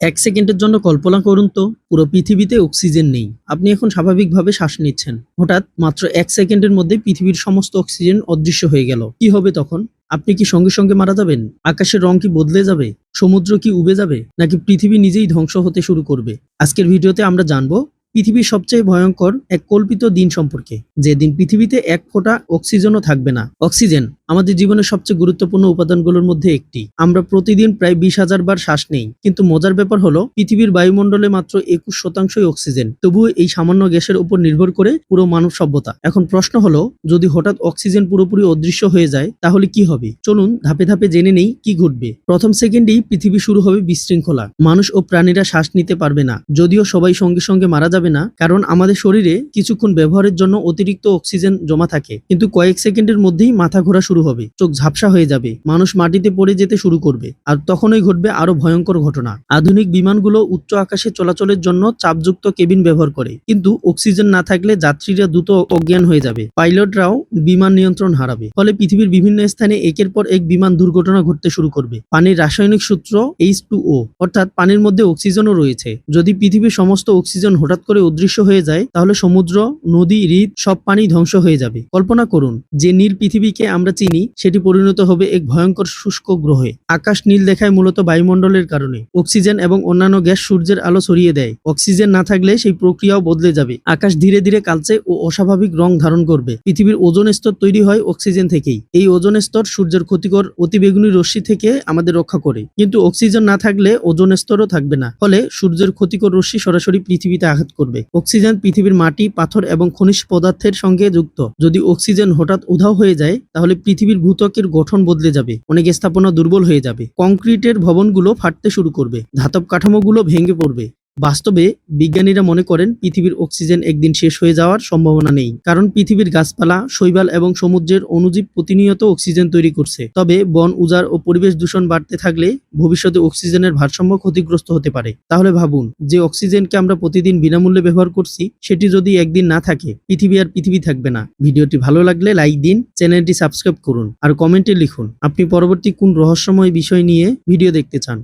এক সেকেন্ডের জন্য কল্পনা করুন তো পুরো পৃথিবীতে অক্সিজেন নেই। আপনি এখন স্বাভাবিকভাবে শ্বাস নিচ্ছেন। হঠাৎ মাত্র ১ সেকেন্ডের মধ্যে পৃথিবীর সমস্ত অক্সিজেন অদৃশ্য হয়ে গেল। কি হবে তখন? আপনি কি সঙ্গে সঙ্গে মারা যাবেন? আকাশের রং কি বদলে যাবে? সমুদ্র কি উবে যাবে? নাকি পৃথিবী নিজেই ধ্বংস হতে শুরু করবে? আজকের ভিডিওতে আমরা জানবো পৃথিবীর সবচেয়ে ভয়ঙ্কর এক কল্পিত দিন সম্পর্কে, যেদিন পৃথিবীতে এক ফোঁটা অক্সিজেনও থাকবে না। অক্সিজেন আমাদের জীবনের সবচেয়ে গুরুত্বপূর্ণ উপাদানগুলোর মধ্যে একটি। আমরা প্রতিদিন প্রায় ২০,০০০ বার শ্বাস নেই, কিন্তু মজার ব্যাপার হলো পৃথিবীর বায়ুমণ্ডলে মাত্র ২১% অক্সিজেন। তবুও এই সামান্য গ্যাসের উপর নির্ভর করে পুরো মানব সভ্যতা। এখন প্রশ্ন হলো, যদি হঠাৎ অক্সিজেন পুরোপুরি অদৃশ্য হয়ে যায় তাহলে কি হবে? চলুন ধাপে ধাপে জেনে নেই কি ঘটবে। প্রথম সেকেন্ডেই পৃথিবী শুরু হবে বিশৃঙ্খলা। মানুষ ও প্রাণীরা শ্বাস নিতে পারবে না, যদিও সবাই সঙ্গে সঙ্গে মারা যাবে না, কারণ আমাদের শরীরে কিছুক্ষণ ব্যবহারের জন্য অতিরিক্ত অক্সিজেন জমা থাকে। কিন্তু কয়েক সেকেন্ডের মধ্যেই মাথা ঘোরা শুরু হবে, চোখ ঝাপসা হয়ে যাবে, মানুষ মাটিতে পড়ে যেতে শুরু করবে, আর তখনই ঘটবে আরো ভয়ঙ্কর ঘটনা। আধুনিক বিমানগুলো উচ্চ আকাশে চলাচলের জন্য চাপযুক্ত কেবিন ব্যবহার করে, কিন্তু অক্সিজেন না থাকলে যাত্রীরা দ্রুত অজ্ঞান হয়ে যাবে, পাইলটরাও বিমান নিয়ন্ত্রণ হারাবে। ফলে পৃথিবীর বিভিন্ন স্থানে একের পর এক বিমান দুর্ঘটনা ঘটতে শুরু করবে। পানির রাসায়নিক সূত্র H2O, অর্থাৎ পানির মধ্যে অক্সিজেনও রয়েছে। যদি পৃথিবীর সমস্ত অক্সিজেন হঠাৎ করে অদৃশ্য হয়ে যায় তাহলে সমুদ্র, নদী, হ্রদ সব পানি ধ্বংস হয়ে যাবে। কল্পনা করুন, যে নীল পৃথিবীকে আমরা চিনি সেটি পরিণত হবে এক ভয়ঙ্কর শুষ্ক গ্রহে। আকাশ নীল দেখায় মূলত বায়ুমণ্ডলের কারণে। অক্সিজেন এবং অন্যান্য গ্যাস সূর্যের আলো ছড়িয়ে দেয়। অক্সিজেন না থাকলে সেই প্রক্রিয়াও বদলে যাবে। আকাশ ধীরে ধীরে কালচে ও অস্বাভাবিক রং ধারণ করবে। পৃথিবীর ওজোন স্তর তৈরি হয় অক্সিজেন থেকেই। এই ওজোন স্তর সূর্যের ক্ষতিকর অতিবেগুনি রশ্মি থেকে আমাদের রক্ষা করে, কিন্তু অক্সিজেন না থাকলে ওজোন স্তরও থাকবে না। ফলে সূর্যের ক্ষতিকর রশ্মি সরাসরি পৃথিবীতে আঘাত করবে। অক্সিজেন পৃথিবীর মাটি, পাথর এবং খনিজ পদার্থের সঙ্গে যুক্ত। যদি অক্সিজেন হঠাৎ উধাও হয়ে যায় তাহলে পৃথিবীর ভূত্বকের গঠন বদলে যাবে, অনেক স্থাপনা দুর্বল হয়ে যাবে, কংক্রিটের ভবনগুলো ফাটতে শুরু করবে, ধাতব কাঠামোগুলো ভেঙে পড়বে। বাস্তবে বিজ্ঞানীরা মনে করেন পৃথিবীর অক্সিজেন একদিন শেষ হয়ে যাওয়ার সম্ভাবনা নেই, কারণ পৃথিবীর গাছপালা, শৈবাল এবং সমুদ্রের অণুজীব প্রতিনিয়ত অক্সিজেন তৈরি করছে। তবে বন উজাড় ও পরিবেশ দূষণ বাড়তে থাকলে ভবিষ্যতে অক্সিজেনের ভারসাম্য ক্ষতিগ্রস্ত হতে পারে। তাহলে ভাবুন, যে অক্সিজেনকে আমরা প্রতিদিন বিনামূল্যে ব্যবহার করছি সেটি যদি একদিন না থাকে, পৃথিবী আর পৃথিবী থাকবে না। ভিডিওটি ভালো লাগলে লাইক দিন, চ্যানেলটি সাবস্ক্রাইব করুন আর কমেন্টে লিখুন আপনি পরবর্তী কোন রহস্যময় বিষয় নিয়ে ভিডিও দেখতে চান।